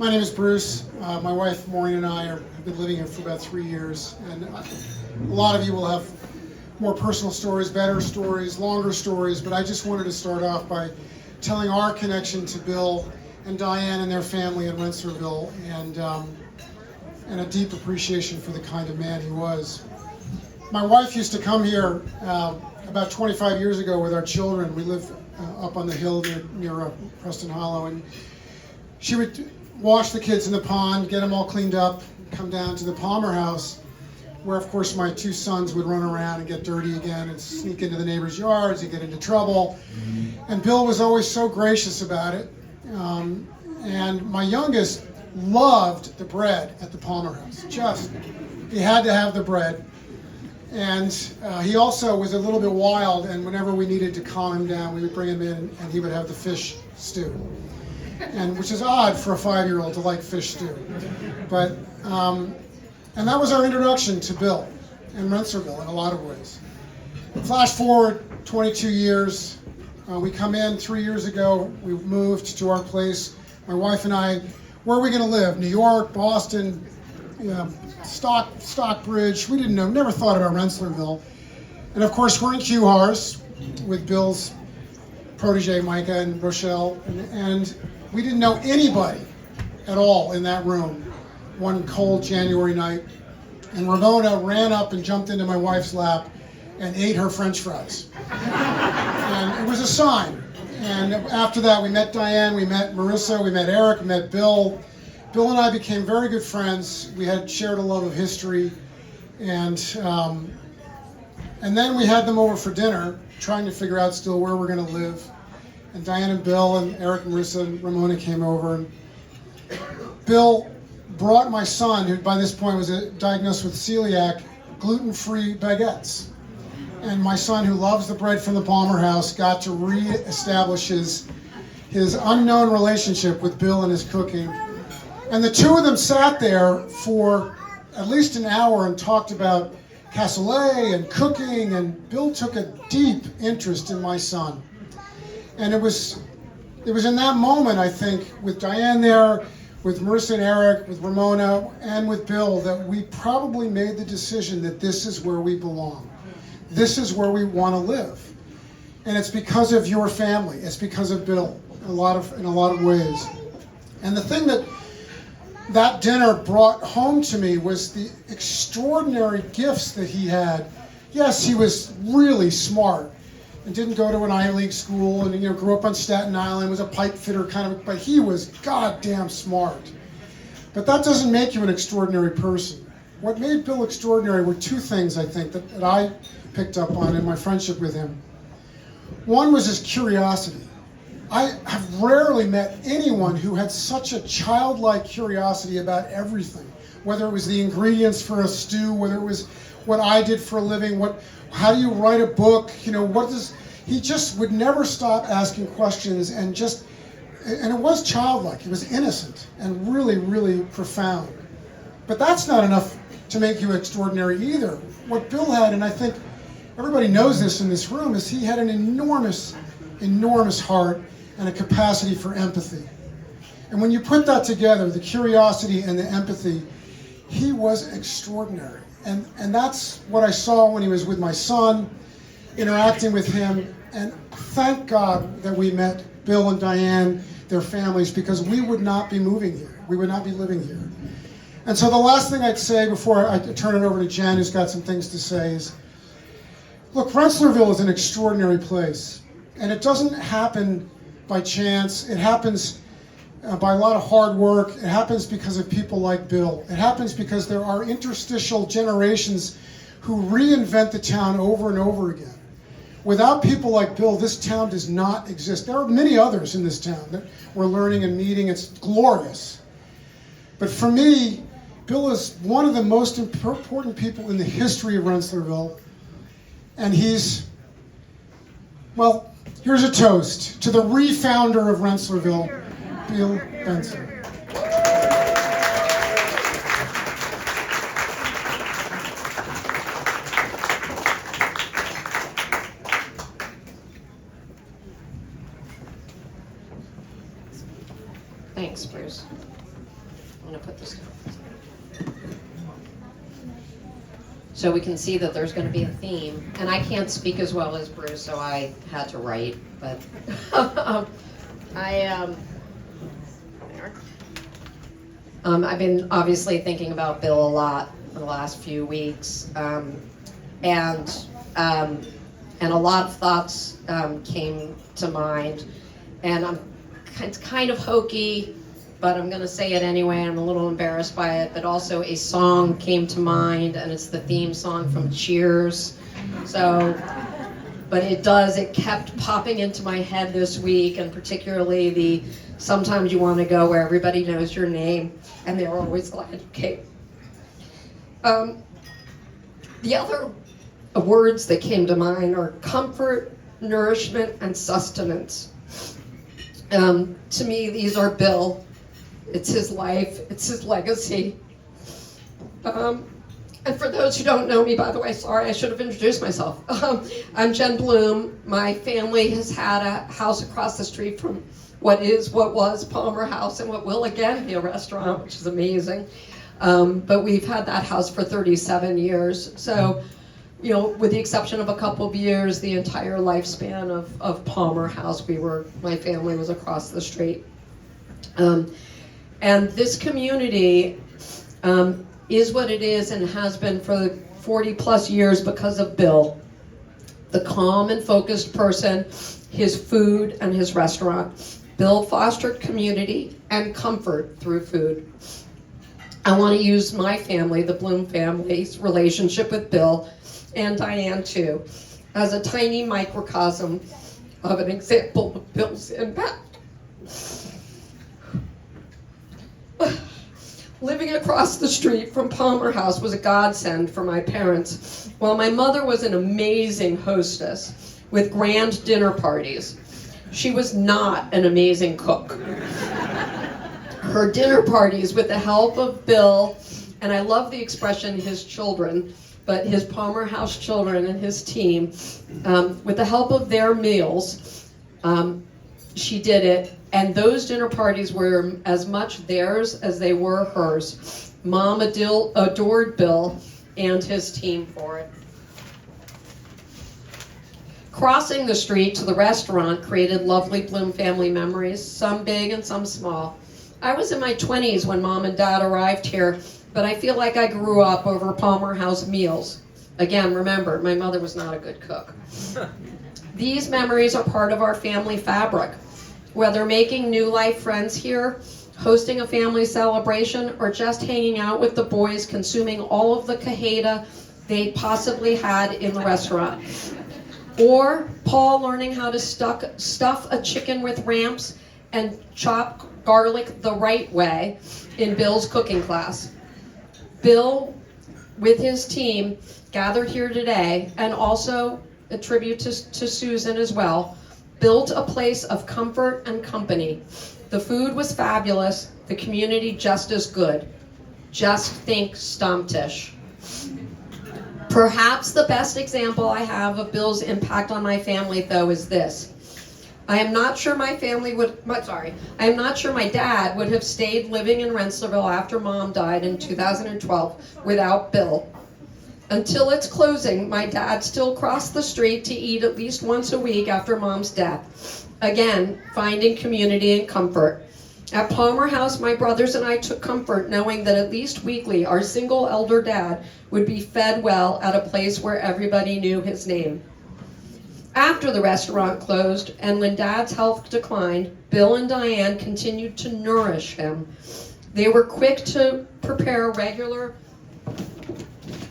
My name is Bruce. My wife Maureen and I have been living here for about 3 years, and a lot of you will have more personal stories, better stories, longer stories, but I just wanted to start off by telling our connection to Bill and Diane and their family in Rensselaerville, and a deep appreciation for the kind of man he was. My wife used to come here about 25 years ago with our children. We live up on the hill near Preston Hollow, and she would wash the kids in the pond, get them all cleaned up, come down to the Palmer house, where of course my two sons would run around and get dirty again and sneak into the neighbors' yards and get into trouble. And Bill was always so gracious about it. And my youngest loved the bread at the Palmer house. He had to have the bread. And he also was a little bit wild, and whenever we needed to calm him down, we would bring him in and he would have the fish stew. And which is odd for a 5-year-old to like fish stew. But, and that was our introduction to Bill and Rensselaerville in a lot of ways. Flash forward 22 years, we come in 3 years ago, we moved to our place, my wife and I. Where are we going to live? New York, Boston, Stockbridge. We didn't know, never thought about Rensselaerville. And of course we're in Q-Hars with Bill's protege Micah and Rochelle, and we didn't know anybody at all in that room one cold January night. And Ramona ran up and jumped into my wife's lap and ate her French fries. And it was a sign. And after that, we met Diane, we met Marissa, we met Eric, we met Bill. Bill and I became very good friends. We had shared a love of history. And then we had them over for dinner, trying to figure out still where we're going to live. And Diane and Bill and Eric and Marissa and Ramona came over. And Bill brought my son, who by this point was diagnosed with celiac, gluten-free baguettes. And my son, who loves the bread from the Palmer house, got to re-establish his unknown relationship with Bill and his cooking. And the two of them sat there for at least an hour and talked about cassoulet and cooking, and Bill took a deep interest in my son. And it was in that moment, I think, with Diane there, with Marissa and Eric, with Ramona, and with Bill, that we probably made the decision that this is where we belong. This is where we want to live. And it's because of your family. It's because of Bill, in a lot of ways. And the thing that dinner brought home to me was the extraordinary gifts that he had. Yes, he was really smart and didn't go to an Ivy League school, and grew up on Staten Island, was a pipe fitter but he was goddamn smart. But that doesn't make you an extraordinary person. What made Bill extraordinary were two things, I think, that I picked up on in my friendship with him. One was his curiosity. I have rarely met anyone who had such a childlike curiosity about everything, whether it was the ingredients for a stew, whether it was what I did for a living, how do you write a book, he just would never stop asking questions, and it was childlike, it was innocent and really, really profound. But that's not enough to make you extraordinary either. What Bill had, and I think everybody knows this in this room, is he had an enormous, enormous heart and a capacity for empathy. And when you put that together, the curiosity and the empathy, he was extraordinary. And that's what I saw when he was with my son, interacting with him. And thank God that we met Bill and Diane, their families, because we would not be moving here. We would not be living here. And so the last thing I'd say before I turn it over to Jen, who's got some things to say, is, look, Rensselaerville is an extraordinary place. And it doesn't happen by chance. It happens by a lot of hard work. It happens because of people like Bill. It happens because there are interstitial generations who reinvent the town over and over again. Without people like Bill, this town does not exist. There are many others in this town that we're learning and meeting. It's glorious. But for me, Bill is one of the most important people in the history of Rensselaerville. And here's a toast to the re-founder of Rensselaerville, Bill Benson. Thanks, Bruce. I'm going to put this down. So we can see that there's going to be a theme. And I can't speak as well as Bruce, so I had to write. But I've been obviously thinking about Bill a lot in the last few weeks. And a lot of thoughts came to mind. And it's kind of hokey, but I'm going to say it anyway. I'm a little embarrassed by it. But also a song came to mind, and it's the theme song from Cheers. But it kept popping into my head this week, and particularly the "Sometimes You Want to Go Where Everybody Knows Your Name, and They're Always Glad You Came." The other words that came to mind are comfort, nourishment, and sustenance. To me, these are Bill. It's his life. It's his legacy. And for those who don't know me, by the way, sorry, I should have introduced myself. I'm Jen Bloom. My family has had a house across the street from what was Palmer House, and what will again be a restaurant, which is amazing. But we've had that house for 37 years. So, with the exception of a couple of years, the entire lifespan of Palmer House, my family was across the street. And this community is what it is and has been for 40 plus years because of Bill, the calm and focused person, his food and his restaurant. Bill fostered community and comfort through food. I want to use my family, the Bloom family's relationship with Bill, and Diane too, as a tiny microcosm of an example of Bill's impact. Living across the street from Palmer House was a godsend for my parents, while my mother was an amazing hostess with grand dinner parties. She was not an amazing cook. Her dinner parties, with the help of Bill, and I love the expression his children, but his Palmer House children and his team, with the help of their meals, she did it. And those dinner parties were as much theirs as they were hers. Mom adored Bill and his team for it. Crossing the street to the restaurant created lovely Bloom family memories, some big and some small. I was in my 20s when Mom and Dad arrived here, but I feel like I grew up over Palmer House meals. Again, remember, my mother was not a good cook. These memories are part of our family fabric. Whether making new life friends here, hosting a family celebration, or just hanging out with the boys consuming all of the cajeta they possibly had in the restaurant. Or Paul learning how to stuff a chicken with ramps and chop garlic the right way in Bill's cooking class. Bill, with his team, gathered here today, and also a tribute to Susan as well, built a place of comfort and company. The food was fabulous, the community just as good. Just think Stumptish. Perhaps the best example I have of Bill's impact on my family, though, is this. I am not sure my dad would have stayed living in Rensselaerville after Mom died in 2012 without Bill. Until its closing, my dad still crossed the street to eat at least once a week after Mom's death. Again, finding community and comfort. At Palmer House, my brothers and I took comfort knowing that at least weekly, our single elder dad would be fed well at a place where everybody knew his name. After the restaurant closed, and when Dad's health declined, Bill and Diane continued to nourish him. They were quick to prepare regular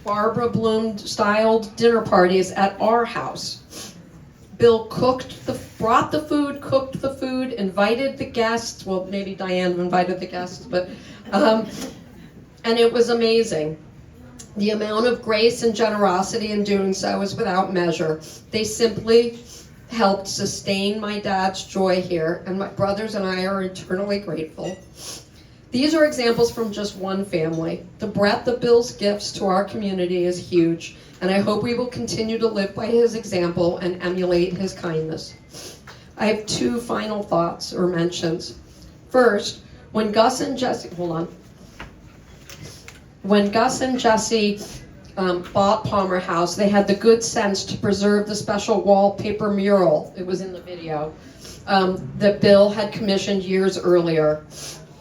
Barbara Bloom-styled dinner parties at our house. Bill brought the food, cooked the food, invited the guests. Well, maybe Diane invited the guests, but and it was amazing. The amount of grace and generosity in doing so is without measure. They simply helped sustain my dad's joy here, and my brothers and I are eternally grateful. These are examples from just one family. The breadth of Bill's gifts to our community is huge, and I hope we will continue to live by his example and emulate his kindness. I have two final thoughts or mentions. First, when Gus and Jesse, When Gus and Jesse bought Palmer House, they had the good sense to preserve the special wallpaper mural, it was in the video, that Bill had commissioned years earlier.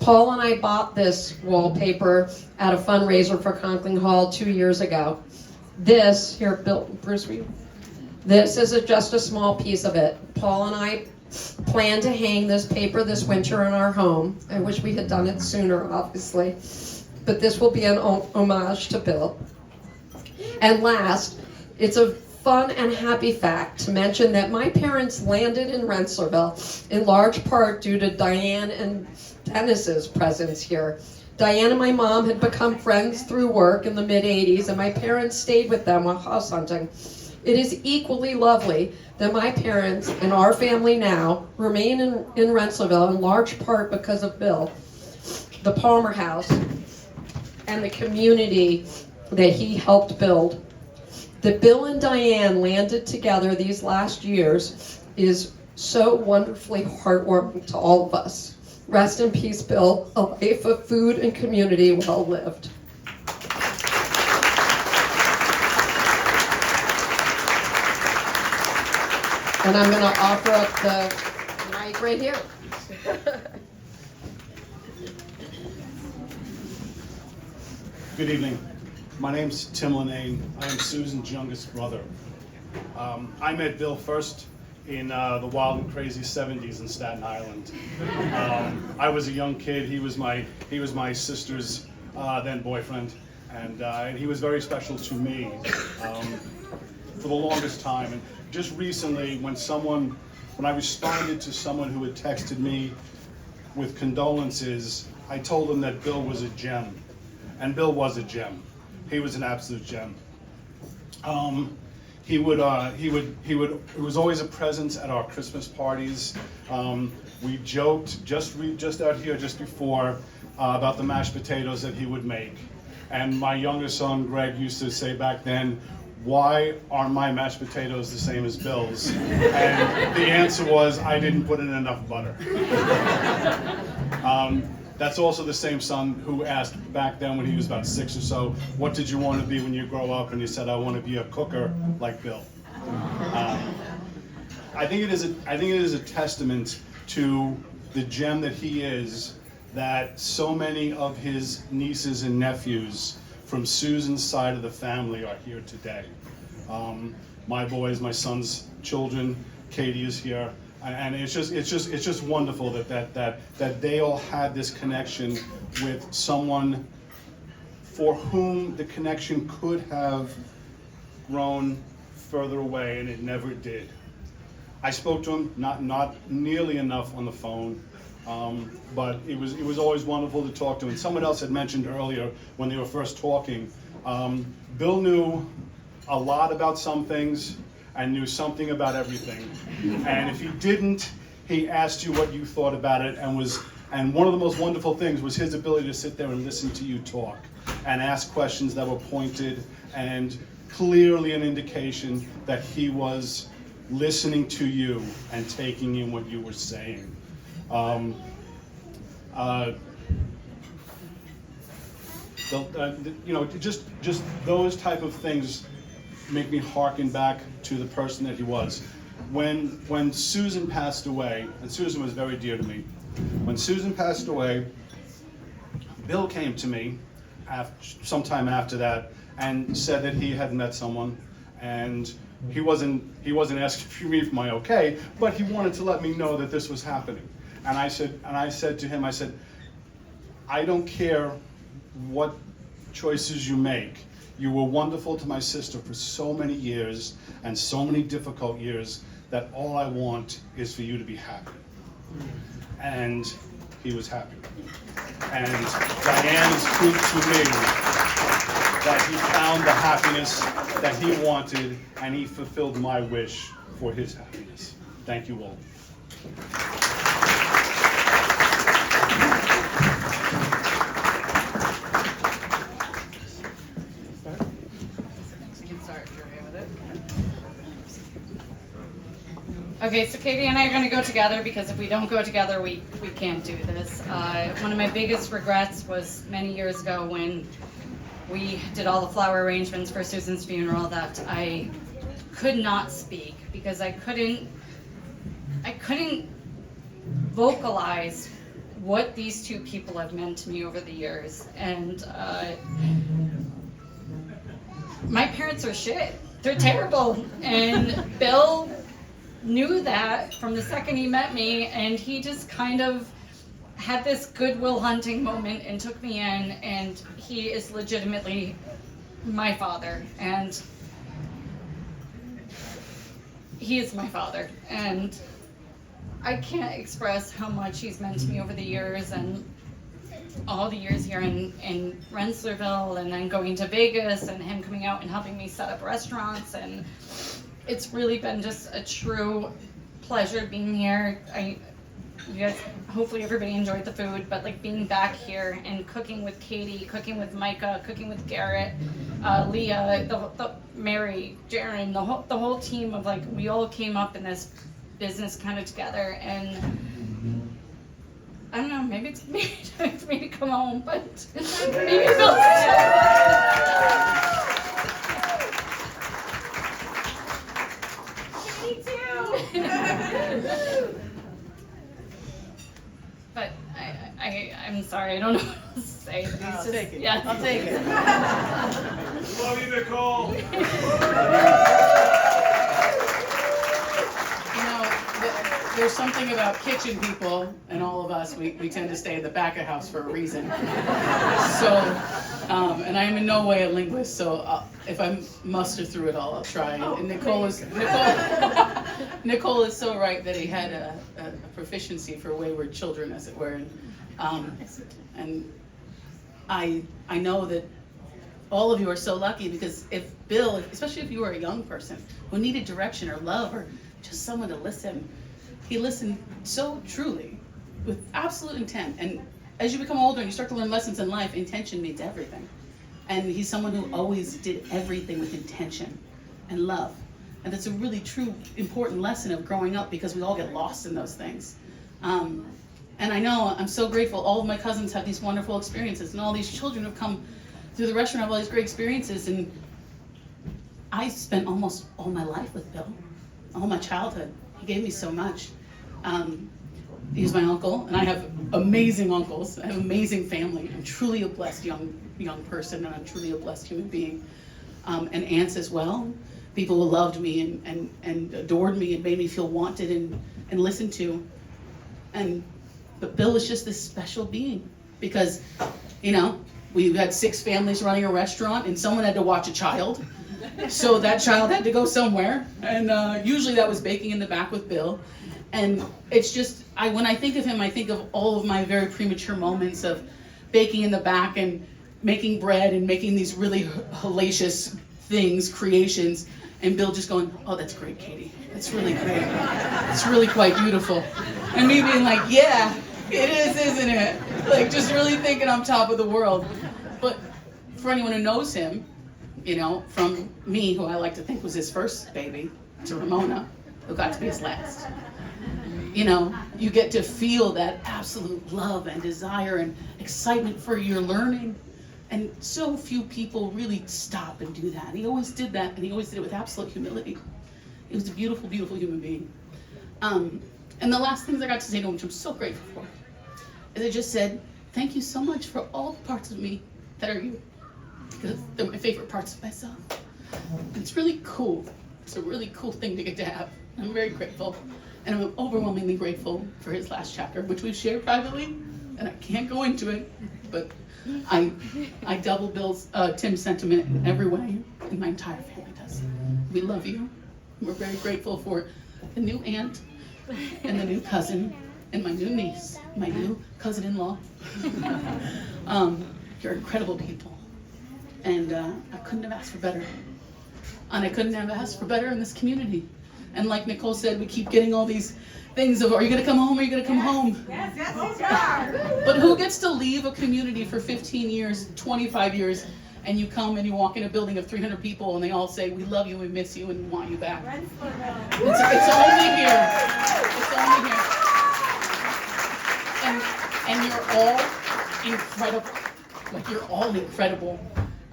Paul and I bought this wallpaper at a fundraiser for Conkling Hall 2 years ago. This, here, Bill, Bruce, this is just a small piece of it. Paul and I plan to hang this paper this winter in our home. I wish we had done it sooner, obviously. But this will be an homage to Bill. And last, it's a fun and happy fact to mention that my parents landed in Rensselaerville in large part due to Diane and Dennis's presence here. Diane and my mom had become friends through work in the mid-'80s, and my parents stayed with them while house hunting. It is equally lovely that my parents and our family now remain in Rensselaerville in large part because of Bill, the Palmer House, and the community that he helped build. That Bill and Diane landed together these last years is so wonderfully heartwarming to all of us. Rest in peace, Bill. A life of food and community well lived. And I'm going to offer up the mic right here. Good evening. My name's Tim Linane. I am Susan's youngest brother. I met Bill first in the wild and crazy 70s in Staten Island. I was a young kid. He was my sister's then boyfriend, and he was very special to me for the longest time. And just recently, when I responded to someone who had texted me with condolences, I told him that Bill was a gem, and Bill was a gem. He was an absolute gem. He was always a presence at our Christmas parties. We joked just out here just before about the mashed potatoes that he would make. And my youngest son, Greg, used to say back then, "Why aren't my mashed potatoes the same as Bill's?" And the answer was, I didn't put in enough butter. That's also the same son who asked back then when he was about 6 or so, "What did you want to be when you grow up?" And he said, "I want to be a cooker like Bill." I think it is a testament to the gem that he is, that so many of his nieces and nephews from Susan's side of the family are here today. My boys, my son's children, Katie is here. And it's just wonderful that they all had this connection with someone for whom the connection could have grown further away, and it never did. I spoke to him not nearly enough on the phone, but it was always wonderful to talk to him. And someone else had mentioned earlier when they were first talking, Bill knew a lot about some things and knew something about everything. And if he didn't, he asked you what you thought about it, and one of the most wonderful things was his ability to sit there and listen to you talk and ask questions that were pointed and clearly an indication that he was listening to you and taking in what you were saying. Just those type of things make me hearken back to the person that he was. When Susan passed away, and Susan was very dear to me, when Susan passed away, Bill came to me sometime after that and said that he had met someone, and he wasn't asking me for my okay, but he wanted to let me know that this was happening. And I said to him, I don't care what choices you make. You were wonderful to my sister for so many years and so many difficult years that all I want is for you to be happy. And he was happy. And Diane is proof to me that he found the happiness that he wanted, and he fulfilled my wish for his happiness. Thank you all. Okay, so Katie and I are going to go together, because if we don't go together, we can't do this. One of my biggest regrets was many years ago when we did all the flower arrangements for Susan's funeral that I could not speak because I couldn't vocalize what these two people have meant to me over the years. And my parents are shit. They're terrible. And Bill knew that from the second he met me, and he just kind of had this Goodwill Hunting moment and took me in, and he is legitimately my father. And he is my father. And I can't express how much he's meant to me over the years, and all the years here in Rensselaerville, and then going to Vegas, and him coming out and helping me set up restaurants. And it's really been just a true pleasure being here. You guys, hopefully everybody enjoyed the food, but like being back here and cooking with Katie, cooking with Micah, cooking with Garrett, Leah, the Mary, Jaren, the whole team of like, we all came up in this business kind of together. And I don't know, maybe it's time for me to come home, but maybe Bill. Me too. But I'm sorry, I don't know what to say. I'll take it. Yeah. I'll take it. Love you, Nicole. There's something about kitchen people, and all of us, we tend to stay in the back of house for a reason. So, and I am in no way a linguist, so if I muster through it all, I'll try. And Nicole is so right that he had a proficiency for wayward children, as it were. And I know that all of you are so lucky, because if Bill, especially if you were a young person who needed direction or love or just someone to listen, he listened so truly, with absolute intent. And as you become older and you start to learn lessons in life, intention means everything. And he's someone who always did everything with intention and love. And that's a really true, important lesson of growing up, because we all get lost in those things. And I know, I'm so grateful, all of my cousins have these wonderful experiences, and all these children have come through the restaurant, have all these great experiences. And I spent almost all my life with Bill, all my childhood. He gave me so much. He's my uncle, and I have amazing uncles. I have an amazing family. I'm truly a blessed young person, and I'm truly a blessed human being. And aunts as well, people who loved me and adored me and made me feel wanted and listened to. But Bill was just this special being, because, we had 6 families running a restaurant, and someone had to watch a child. So that child had to go somewhere, and usually that was baking in the back with Bill. And it's just, when I think of him, I think of all of my very premature moments of baking in the back and making bread and making these really hellacious things, creations, and Bill just going, "Oh, that's great, Katie. That's really great. It's really quite beautiful." And me being like, "Yeah, it is, isn't it?" Like, just really thinking I'm top of the world. But for anyone who knows him, from me, who I like to think was his first baby, to Ramona, who got to be his last. You get to feel that absolute love and desire and excitement for your learning. And so few people really stop and do that. He always did that, and he always did it with absolute humility. He was a beautiful, beautiful human being. And the last things I got to say to him, which I'm so grateful for, is I just said, "Thank you so much for all the parts of me that are you, because they're my favorite parts of myself." And it's really cool. It's a really cool thing to get to have. I'm very grateful. And I'm overwhelmingly grateful for his last chapter, which we've shared privately, and I can't go into it, but I double Tim's sentiment in every way, and my entire family does. We love you. We're very grateful for the new aunt and the new cousin and my new niece, my new cousin-in-law. You're incredible people, and I couldn't have asked for better. And I couldn't have asked for better in this community. And like Nicole said, we keep getting all these things of, "Are you going to come home? Are you going to come home?" Yes, we are. But who gets to leave a community for 15 years, 25 years, and you come and you walk in a building of 300 people and they all say, "We love you, we miss you, and we want you back." It's only here. It's only here. And you're all incredible. Like, you're all incredible.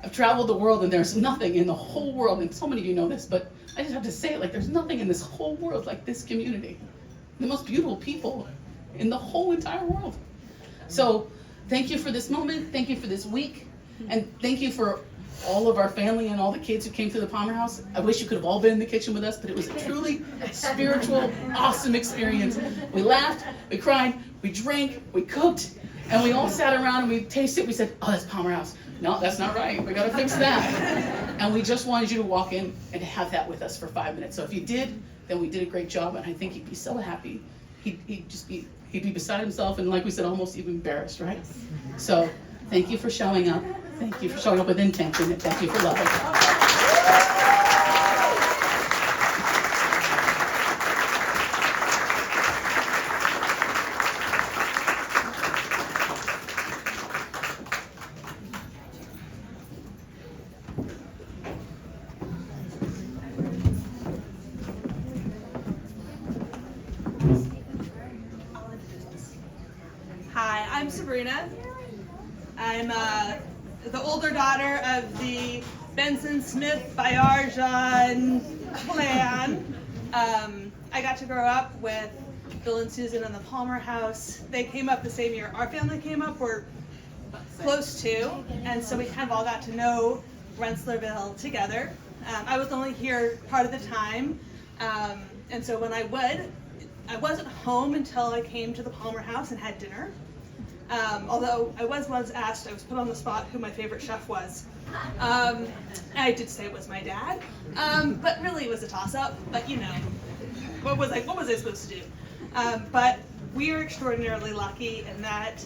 I've traveled the world and there's nothing in the whole world, and so many of you know this, but I just have to say it, like there's nothing in this whole world like this community. The most beautiful people in the whole entire world. So thank you for this moment, thank you for this week, and thank you for all of our family and all the kids who came to the Palmer House. I wish you could have all been in the kitchen with us, but it was a truly spiritual, awesome experience. We laughed, we cried, we drank, we cooked, and we all sat around and we tasted. We said, oh, that's Palmer House. No, that's not right. We gotta fix that. And we just wanted you to walk in and have that with us for 5 minutes. So if you did, then we did a great job, and I think he'd be so happy. He'd be beside himself, and like we said, almost even embarrassed, right? So thank you for showing up. Thank you for showing up with intention, and thank you for loving. Hi, I'm Sabrina. I'm the older daughter of the Benson Smith Bayarjan clan. I got to grow up with Bill and Susan in the Palmer House. They came up the same year our family came up. We're close to, and so we kind of all got to know Rensselaerville together. I was only here part of the time, and so when I wasn't home until I came to the Palmer House and had dinner. Although I was once asked, I was put on the spot who my favorite chef was. I did say it was my dad, but really it was a toss-up. But you know, what was I supposed to do? But we are extraordinarily lucky in that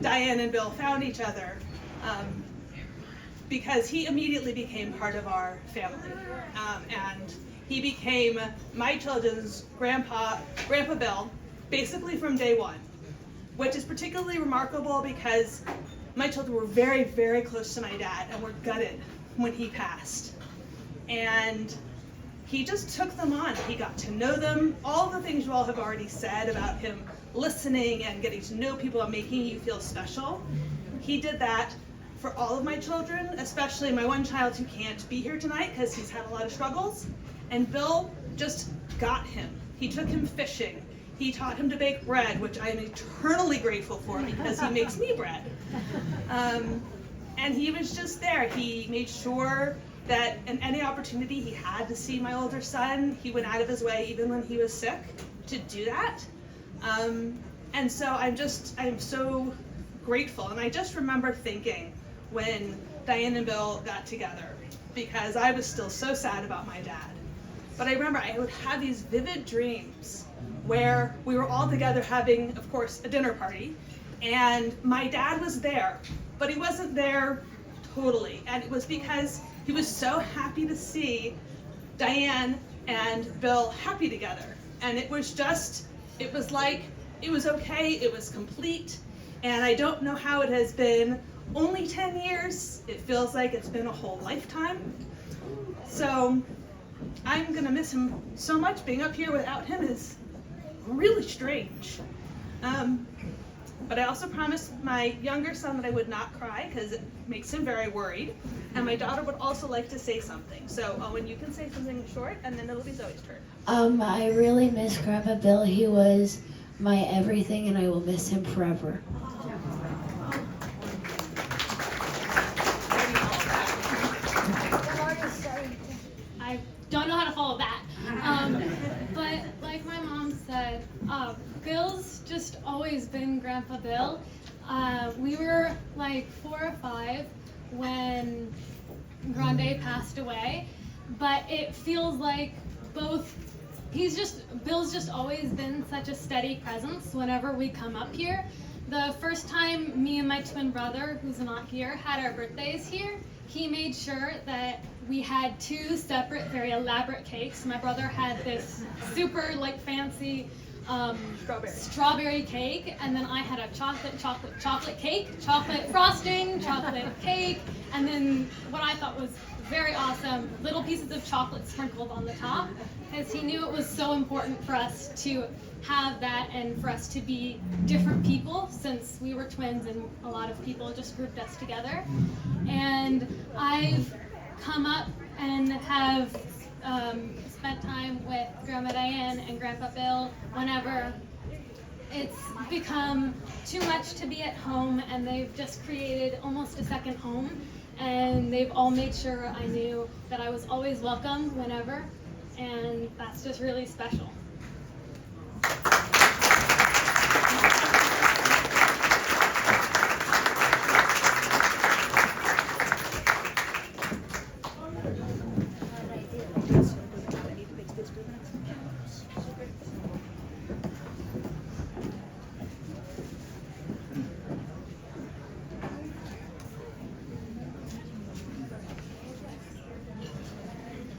Diane and Bill found each other because he immediately became part of our family, and he became my children's grandpa Bill, basically from day one. Which is particularly remarkable because my children were very, very close to my dad and were gutted when he passed. And he just took them on. He got to know them. All the things you all have already said about him listening and getting to know people and making you feel special. He did that for all of my children, especially my one child who can't be here tonight because he's had a lot of struggles. And Bill just got him. He took him fishing. He taught him to bake bread, which I am eternally grateful for because he makes me bread. And he was just there. He made sure that in any opportunity he had to see my older son, he went out of his way, even when he was sick, to do that. And so I'm so grateful. And I just remember thinking when Diane and Bill got together, because I was still so sad about my dad. But I remember I would have these vivid dreams where we were all together having, of course, a dinner party, and my dad was there, but he wasn't there totally, and it was because he was so happy to see Diane and Bill happy together, and it was like, it was okay, it was complete, and I don't know how it has been only 10 years, it feels like it's been a whole lifetime, so I'm gonna miss him so much. Being up here without him is really strange. But I also promised my younger son that I would not cry because it makes him very worried. And my daughter would also like to say something. So Owen, you can say something short and then it'll be Zoe's turn. I really miss Grandpa Bill. He was my everything and I will miss him forever. I don't know how to follow that. But like my mom said, Bill's just always been Grandpa Bill. We were like 4 or 5 when Grande passed away, but it feels like Bill's just always been such a steady presence whenever we come up here. The first time me and my twin brother, who's not here, had our birthdays here, he made sure that we had 2 separate, very elaborate cakes. My brother had this super fancy strawberry cake, and then I had a chocolate cake, chocolate frosting, chocolate cake, and then what I thought was very awesome little pieces of chocolate sprinkled on the top, because he knew it was so important for us to have that and for us to be different people, since we were twins and a lot of people just grouped us together. And I've come up and have spent time with Grandma Diane and Grandpa Bill whenever it's become too much to be at home, and they've just created almost a second home, and they've all made sure I knew that I was always welcome whenever, and that's just really special.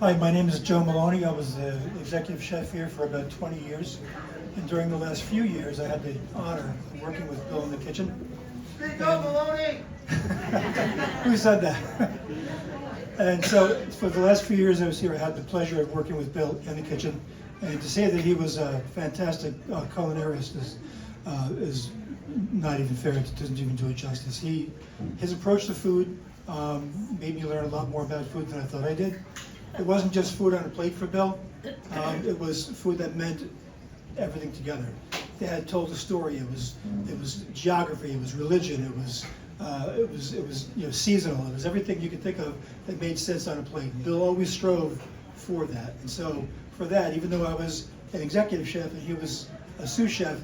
Hi, my name is Joe Maloney. I was the executive chef here for about 20 years. And during the last few years, I had the honor of working with Bill in the kitchen. Speak up, Maloney! Who said that? And so for the last few years I was here, I had the pleasure of working with Bill in the kitchen. And to say that he was a fantastic culinarist is not even fair. It doesn't even do it justice. His approach to food made me learn a lot more about food than I thought I did. It wasn't just food on a plate for Bill. It was food that meant everything together. Dad told a story. It was geography. It was religion. It was seasonal. It was everything you could think of that made sense on a plate. Bill always strove for that. And so for that, even though I was an executive chef and he was a sous chef,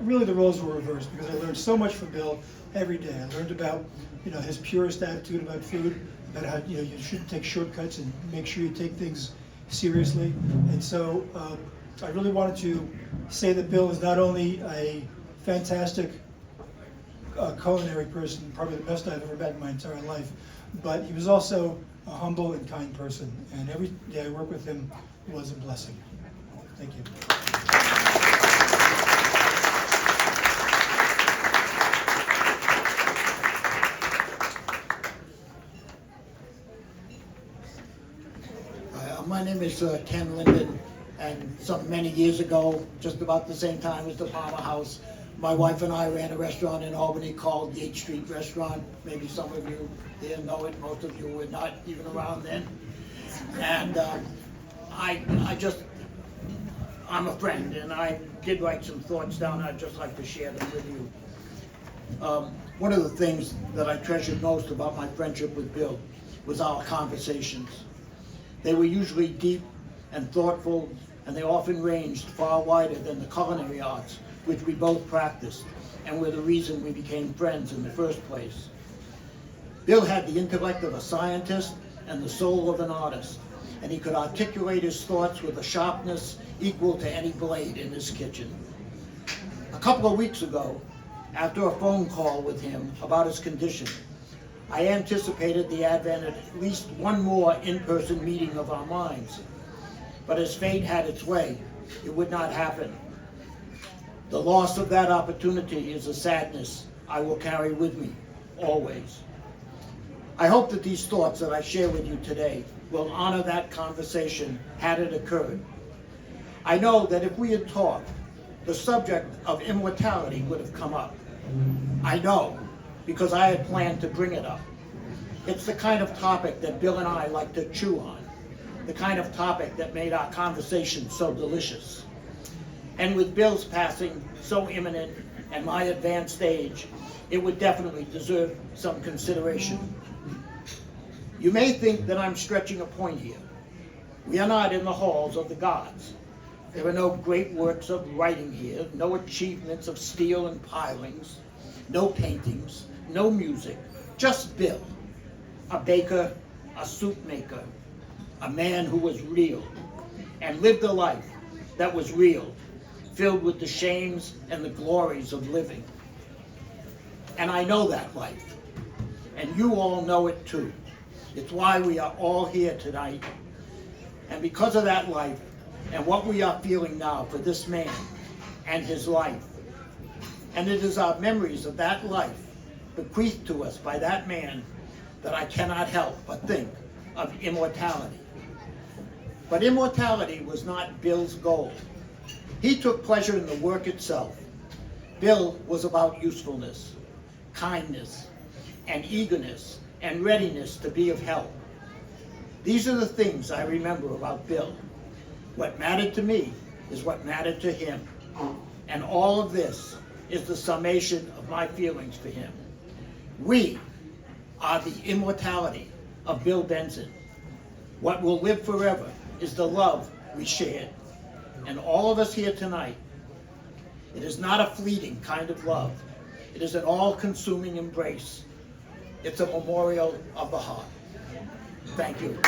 really the roles were reversed, because I learned so much from Bill every day. I learned about his purest attitude about food, about how you shouldn't take shortcuts and make sure you take things seriously. And so I really wanted to say that Bill is not only a fantastic culinary person, probably the best I've ever met in my entire life, but he was also a humble and kind person. And every day I worked with him was a blessing. Thank you. My name is Ken Linden, and many years ago, just about the same time as the Palmer House, my wife and I ran a restaurant in Albany called the 8th Street Restaurant. Maybe some of you here know it, most of you were not even around then. And I'm a friend, and I did write some thoughts down. I'd just like to share them with you. One of the things that I treasured most about my friendship with Bill was our conversations. They were usually deep and thoughtful, and they often ranged far wider than the culinary arts, which we both practiced, and were the reason we became friends in the first place. Bill had the intellect of a scientist and the soul of an artist, and he could articulate his thoughts with a sharpness equal to any blade in his kitchen. A couple of weeks ago, after a phone call with him about his condition, I anticipated the advent of at least one more in-person meeting of our minds. But as fate had its way, it would not happen. The loss of that opportunity is a sadness I will carry with me, always. I hope that these thoughts that I share with you today will honor that conversation had it occurred. I know that if we had talked, the subject of immortality would have come up. I know, because I had planned to bring it up. It's the kind of topic that Bill and I like to chew on, the kind of topic that made our conversation so delicious. And with Bill's passing so imminent and my advanced age, it would definitely deserve some consideration. You may think that I'm stretching a point here. We are not in the halls of the gods. There are no great works of writing here, no achievements of steel and pilings, no paintings, no music, just Bill, a baker, a soup maker, a man who was real and lived a life that was real, filled with the shames and the glories of living. And I know that life, and you all know it too. It's why we are all here tonight. And because of that life and what we are feeling now for this man and his life, and it is our memories of that life bequeathed to us by that man that I cannot help but think of immortality. But immortality was not Bill's goal. He took pleasure in the work itself. Bill was about usefulness, kindness, and eagerness, and readiness to be of help. These are the things I remember about Bill. What mattered to me is what mattered to him. And all of this is the summation of my feelings for him. We are the immortality of Bill Benson. What will live forever is the love we shared. And all of us here tonight, it is not a fleeting kind of love. It is an all-consuming embrace. It's a memorial of the heart. Thank you.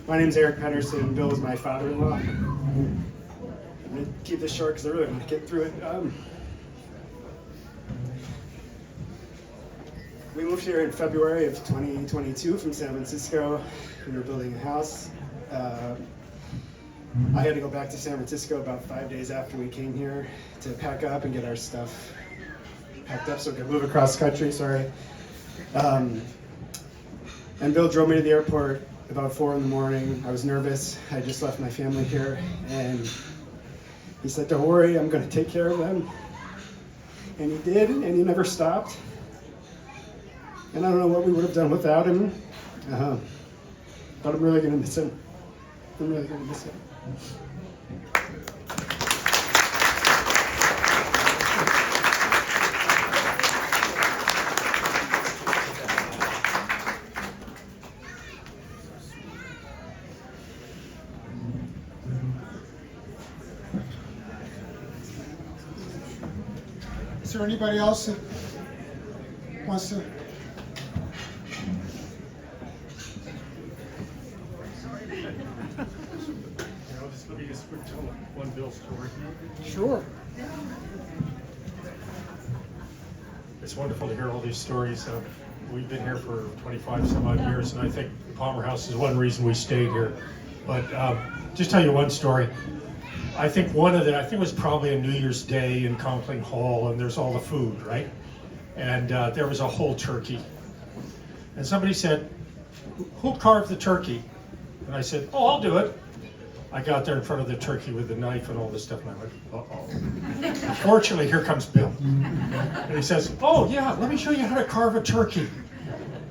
My name's Eric Pedersen. Bill is my father-in-law. I'm going to keep this short because I really want to get through it. We moved here in February of 2022 from San Francisco. We were building a house. I had to go back to San Francisco about 5 days after we came here to pack up and get our stuff packed up so we could move across country, sorry. And Bill drove me to the airport about 4 in the morning. I was nervous. I just left my family here, and he said, "Don't worry, I'm going to take care of them." And he did, and he never stopped. And I don't know what we would have done without him, but I'm really going to miss him. I'm really going to miss him. Is there anybody else that wants to? Let me just quick tell one Bill story. Sure. It's wonderful to hear all these stories. We've been here for 25 some odd years, and I think the Palmer House is one reason we stayed here. But just tell you one story. I think it was probably a New Year's Day in Conkling Hall, and there's all the food, right? And there was a whole turkey. And somebody said, "Who carved the turkey?" And I said, "Oh, I'll do it." I got there in front of the turkey with the knife and all this stuff, and I went, uh-oh. Fortunately, here comes Bill. And he says, "Oh, yeah, let me show you how to carve a turkey."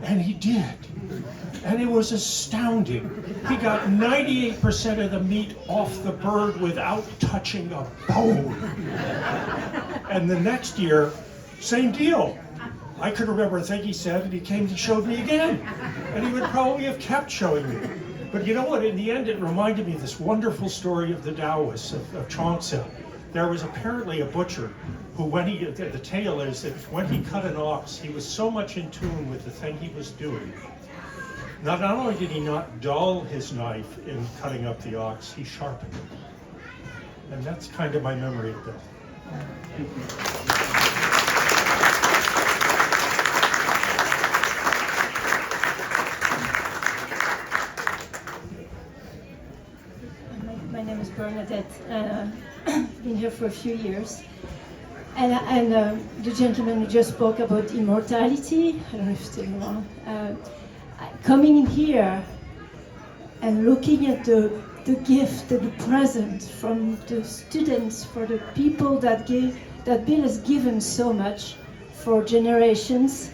And he did. And it was astounding. He got 98% of the meat off the bird without touching a bone. And the next year, same deal. I could remember a thing he said, and he came and showed me again. And he would probably have kept showing me. But you know what? In the end, it reminded me of this wonderful story of the Taoists of Chongsa. There was apparently a butcher who, the tale is that when he cut an ox, he was so much in tune with the thing he was doing. Not only did he not dull his knife in cutting up the ox, he sharpened it. And that's kind of my memory of Bill. My name is Bernadette. I've been here for a few years. And the gentleman who just spoke about immortality, I don't know if it's still wrong, coming in here and looking at the gift and the present from the students, for the people that Bill has given so much for generations,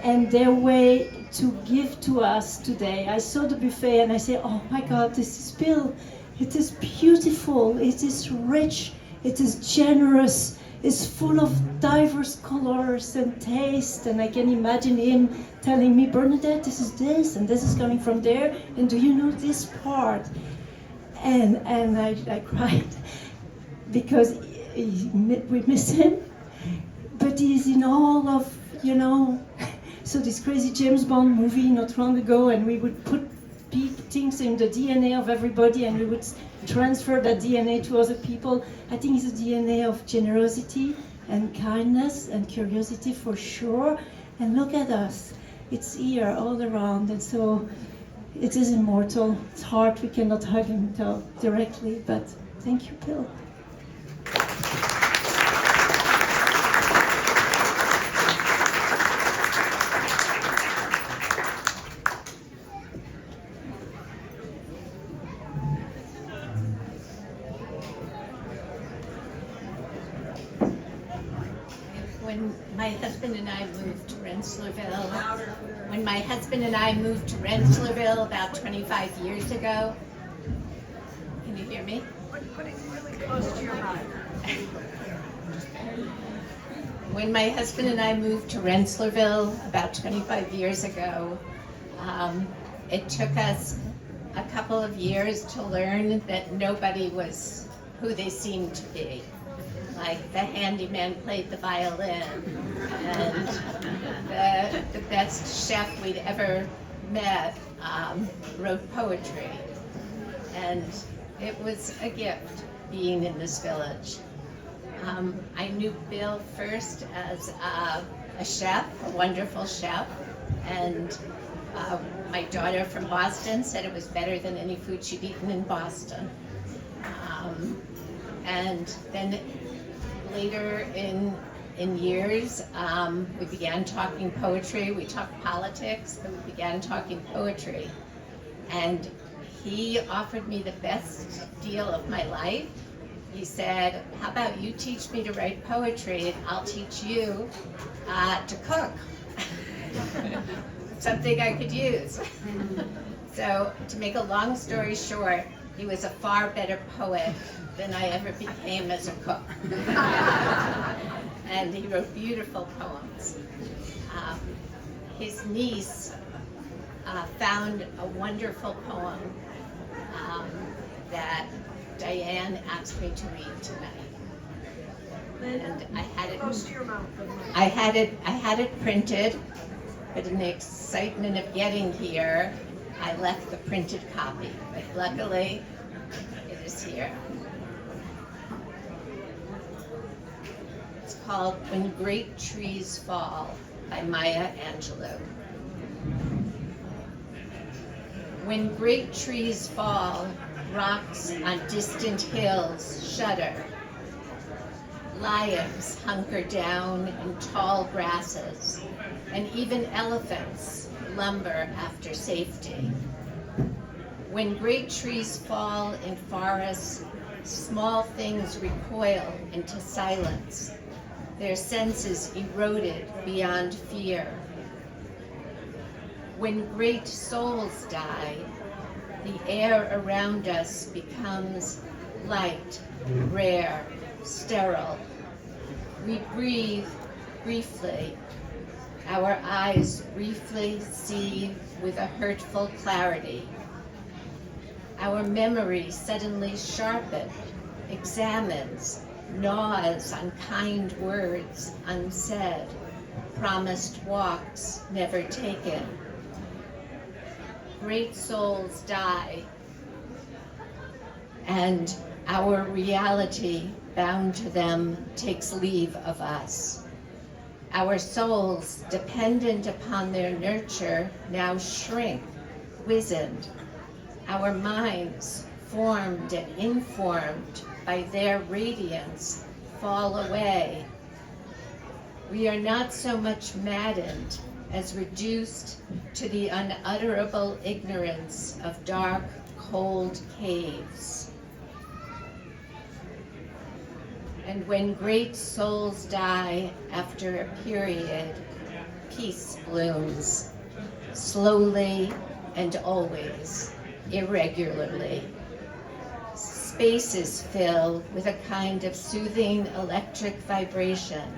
and their way to give to us today. I saw the buffet and I say, "Oh my God, this is Bill. It is beautiful, it is rich, it is generous, it's full of diverse colors and taste." And I can imagine him telling me, "Bernadette, this is coming from there, and do you know this part?" And I cried because we miss him, but he's in all of, so this crazy James Bond movie not long ago, and we would put things in the DNA of everybody, and we would transfer that DNA to other people. I think it's a DNA of generosity and kindness and curiosity for sure. And look at us. It's here all around, and so it is immortal. It's hard, we cannot hug him directly, but thank you, Bill. When my husband and I moved to Rensselaerville about 25 years ago. Can you hear me? Put it really close to your mouth. When my husband and I moved to Rensselaerville about 25 years ago, it took us a couple of years to learn that nobody was who they seemed to be. Like the handyman played the violin, and the best chef we'd ever met wrote poetry. And it was a gift being in this village. I knew Bill first as a chef, a wonderful chef, and my daughter from Boston said it was better than any food she'd eaten in Boston. And then later in years, we began talking poetry. We talked politics, but we began talking poetry. And he offered me the best deal of my life. He said, how about you teach me to write poetry and I'll teach you to cook. Something I could use. So to make a long story short, he was a far better poet than I ever became as a cook. And he wrote beautiful poems. His niece found a wonderful poem that Diane asked me to read tonight. And I had it Close to your mouth. I had it printed, but in the excitement of getting here, I left the printed copy. But luckily, it is here. It's called When Great Trees Fall by Maya Angelou. When great trees fall, rocks on distant hills shudder. Lions hunker down in tall grasses, and even elephants lumber after safety. When great trees fall in forests, small things recoil into silence, their senses eroded beyond fear. When great souls die, the air around us becomes light, rare, sterile. We breathe briefly. Our eyes briefly see with a hurtful clarity. Our memory suddenly sharpened, examines, gnaws on kind words unsaid, promised walks never taken. Great souls die, and our reality bound to them takes leave of us. Our souls, dependent upon their nurture, now shrink, wizened. Our minds, formed and informed by their radiance, fall away. We are not so much maddened as reduced to the unutterable ignorance of dark, cold caves. And when great souls die after a period, peace blooms, slowly and always, irregularly. Spaces fill with a kind of soothing electric vibration.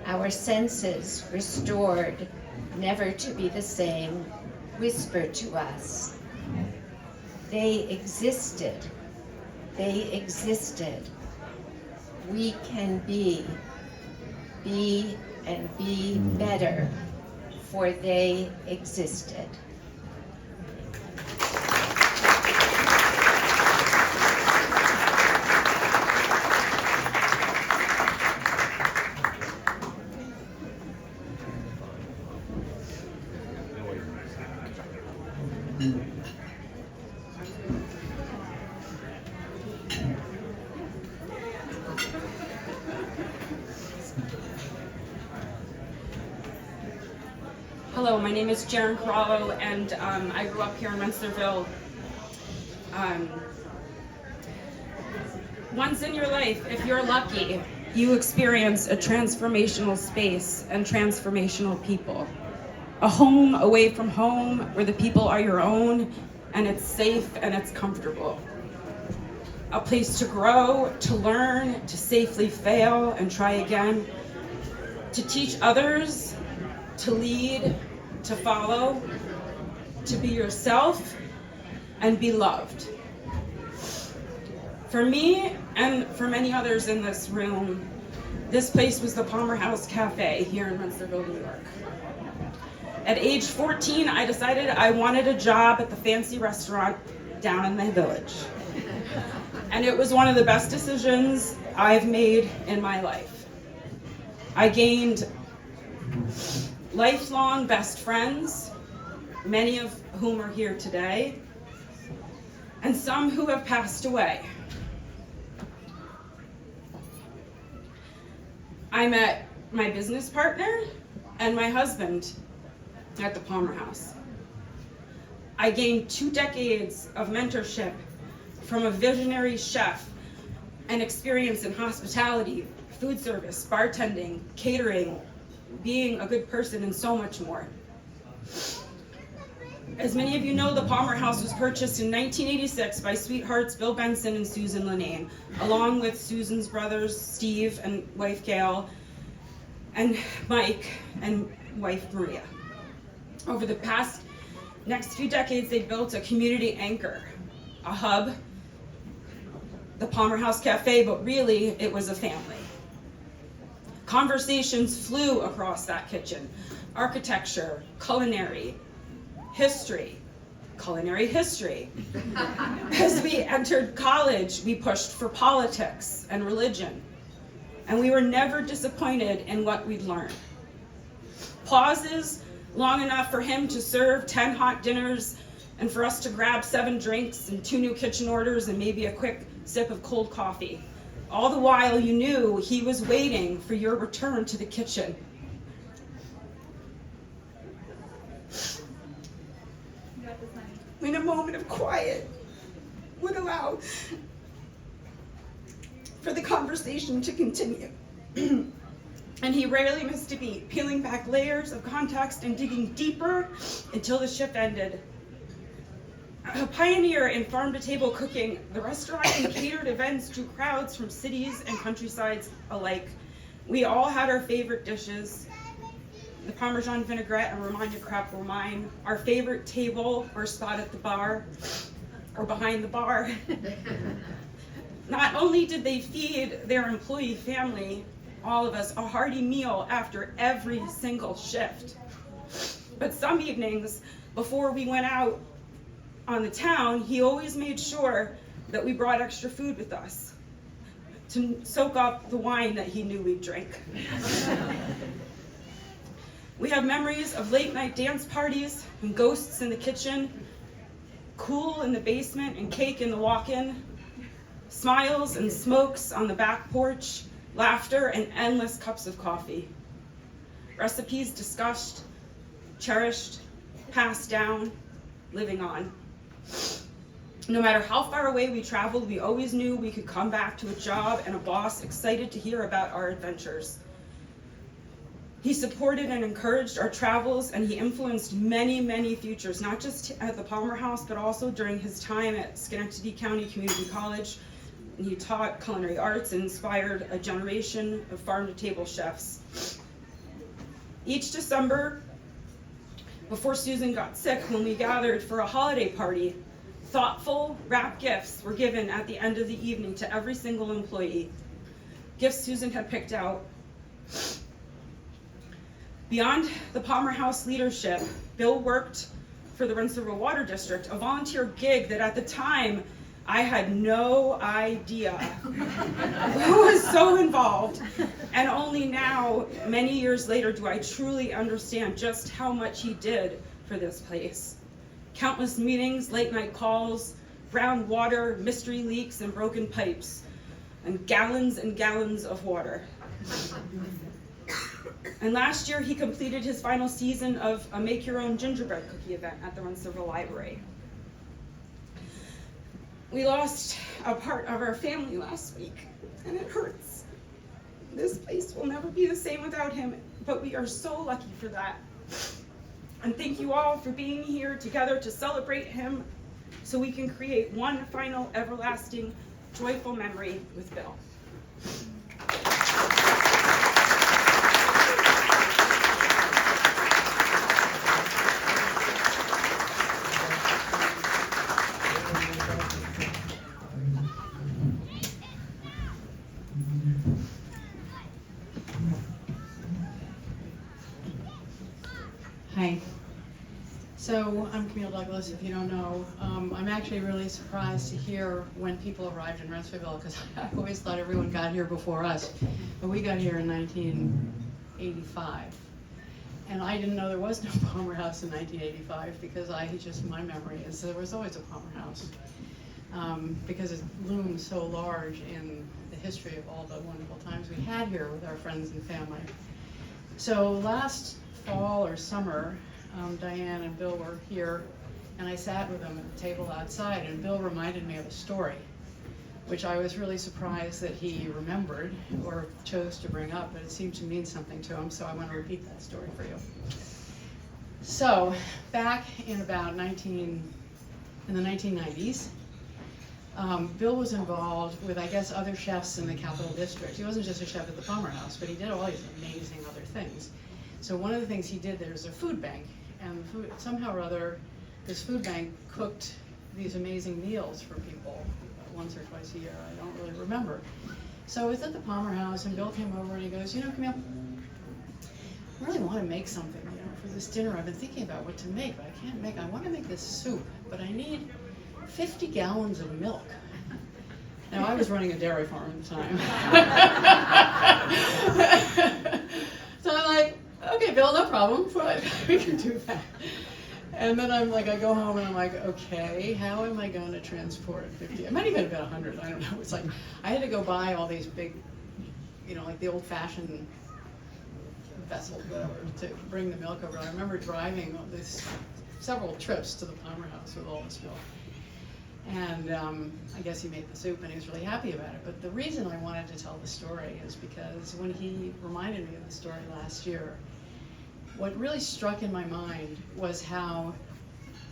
Our senses, restored, never to be the same, whisper to us. They existed. They existed. We can be and be better, for they existed. Hello, my name is Jaren Corallo, and I grew up here in Rensselaerville. Once in your life, if you're lucky, you experience a transformational space and transformational people. A home away from home where the people are your own and it's safe and it's comfortable. A place to grow, to learn, to safely fail and try again, to teach others, to lead, to follow, to be yourself and be loved. For me and for many others in this room, this place was the Palmer House Cafe here in Rensselaerville, New York. At age 14, I decided I wanted a job at the fancy restaurant down in my village. And it was one of the best decisions I've made in my life. I gained lifelong best friends, many of whom are here today, and some who have passed away. I met my business partner and my husband at the Palmer House. I gained 2 decades of mentorship from a visionary chef and experience in hospitality, food service, bartending, catering, being a good person, and so much more. As many of you know, the Palmer House was purchased in 1986 by sweethearts Bill Benson and Susan Linane, along with Susan's brothers, Steve and wife Gail, and Mike and wife Maria. Over the next few decades, they built a community anchor, a hub, the Palmer House Cafe, but really it was a family. Conversations flew across that kitchen. Architecture, culinary history. As we entered college, we pushed for politics and religion, and we were never disappointed in what we'd learned. Pauses long enough for him to serve 10 hot dinners and for us to grab 7 drinks and 2 new kitchen orders and maybe a quick sip of cold coffee. All the while you knew he was waiting for your return to the kitchen. When a moment of quiet would allow for the conversation to continue. And he rarely missed a beat, peeling back layers of context and digging deeper until the shift ended. A pioneer in farm-to-table cooking, the restaurant and catered events drew crowds from cities and countrysides alike. We all had our favorite dishes. The Parmesan vinaigrette and Romagna crepe were mine. Our favorite table or spot at the bar or behind the bar. Not only did they feed their employee family, all of us, a hearty meal after every single shift, but some evenings before we went out on the town, he always made sure that we brought extra food with us to soak up the wine that he knew we'd drink. We have memories of late night dance parties and ghosts in the kitchen, cool in the basement and cake in the walk-in, smiles and smokes on the back porch, laughter and endless cups of coffee. Recipes discussed, cherished, passed down, living on. No matter how far away we traveled, we always knew we could come back to a job and a boss excited to hear about our adventures. He supported and encouraged our travels, and he influenced many, many futures, not just at the Palmer House, but also during his time at Schenectady County Community College. And he taught culinary arts and inspired a generation of farm-to-table chefs. Each December, before Susan got sick, when we gathered for a holiday party, thoughtful wrapped gifts were given at the end of the evening to every single employee. Gifts Susan had picked out. Beyond the Palmer House leadership, Bill worked for the Rensselaerville Water District, a volunteer gig that at the time I had no idea who was so involved. And only now, many years later, do I truly understand just how much he did for this place. Countless meetings, late night calls, brown water, mystery leaks, and broken pipes, and gallons of water. And last year, he completed his final season of a make-your-own gingerbread cookie event at the Rensselaerville Library. We lost a part of our family last week, and it hurts. This place will never be the same without him, but we are so lucky for that. And thank you all for being here together to celebrate him so we can create one final everlasting, joyful memory with Bill. Hi. So I'm Camille Douglas, if you don't know. I'm actually really surprised to hear when people arrived in Rensselaerville, because I always thought everyone got here before us. But we got here in 1985. And I didn't know there was no Palmer House in 1985, because my memory is there was always a Palmer House. Because it looms so large in the history of all the wonderful times we had here with our friends and family. So last fall or summer, Diane and Bill were here, and I sat with them at the table outside, and Bill reminded me of a story, which I was really surprised that he remembered or chose to bring up, but it seemed to mean something to him, so I want to repeat that story for you. So, back in about in the 1990s, Bill was involved with, I guess, other chefs in the Capital District. He wasn't just a chef at the Palmer House, but he did all these amazing other things. So one of the things he did, there's a food bank, and somehow or other, this food bank cooked these amazing meals for people once or twice a year. I don't really remember. So I was at the Palmer House, and Bill came over and he goes, Camille, I really want to make something, for this dinner. I've been thinking about what to make, but I want to make this soup, but I need 50 gallons of milk. Now, I was running a dairy farm at the time. So I'm like, okay, Bill, no problem, we can do that. And then I go home and I'm like, okay, how am I going to transport 50? It might even have been 100, I don't know. It's like, I had to go buy all these big, like the old-fashioned vessels, whatever, to bring the milk over. I remember driving several trips to the Palmer House with all this milk. And I guess he made the soup and he was really happy about it. But the reason I wanted to tell the story is because when he reminded me of the story last year, what really struck in my mind was how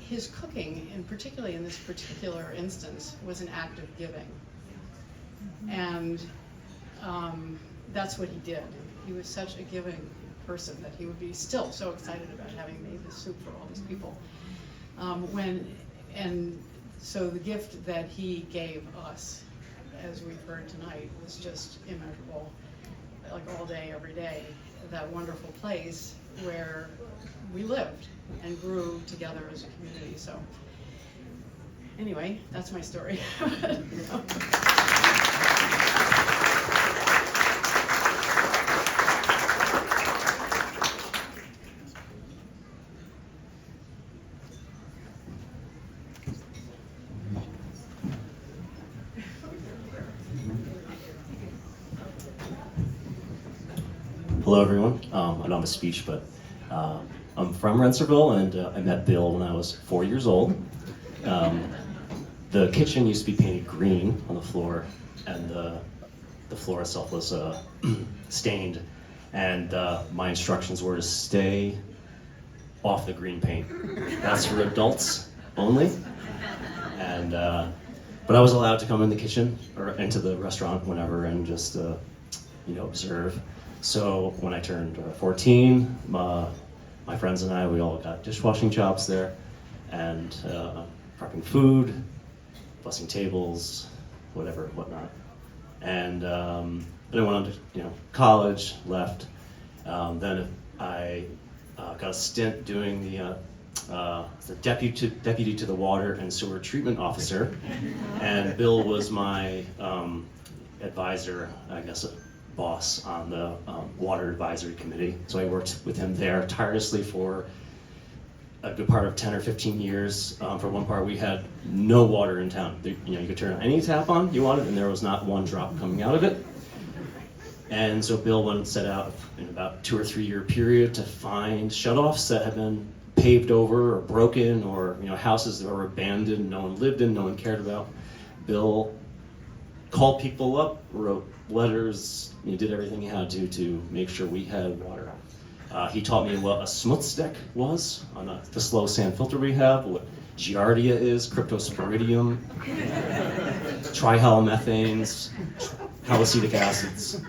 his cooking, and particularly in this particular instance, was an act of giving. And that's what he did. He was such a giving person that he would be still so excited about having made this soup for all these people. So the gift that he gave us, as we've heard tonight, was just immeasurable. Like all day, every day, that wonderful place where we lived and grew together as a community. So anyway, that's my story. Hello, everyone. I don't have a speech, but I'm from Rensselaerville, and I met Bill when I was 4 years old. The kitchen used to be painted green on the floor, and the floor itself was stained. And my instructions were to stay off the green paint. That's for adults only. And but I was allowed to come in the kitchen or into the restaurant whenever and just observe. So when I turned 14, my friends and I, we all got dishwashing jobs there, and prepping food, bussing tables, whatnot. And then I went on to college, left. Then I got a stint doing the deputy to the water and sewer treatment officer, and Bill was my advisor, I guess, boss on the water advisory committee. So I worked with him there tirelessly for a good part of 10 or 15 years. For one part, we had no water in town. You could turn any tap on you wanted, and there was not one drop coming out of it. And so Bill went and set out in about 2 or 3 year period to find shutoffs that had been paved over or broken, or houses that were abandoned, no one lived in, no one cared about. Bill called people up, wrote letters, did everything he had to make sure we had water. He taught me what a smutsdeck was on the slow sand filter we have, what giardia is, cryptosporidium, trihalomethanes, halocetic acids.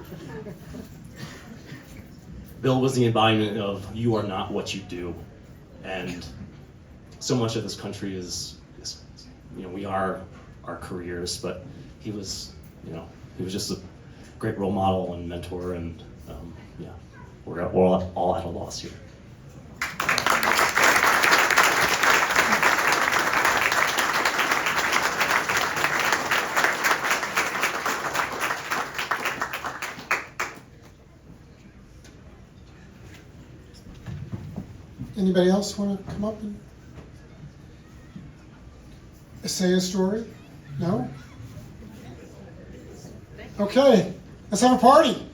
Bill was the embodiment of you are not what you do. And so much of this country is we are our careers, but he was just a great role model and mentor, and we're all at a loss here. Anybody else want to come up and say a story? No? Okay, let's have a party.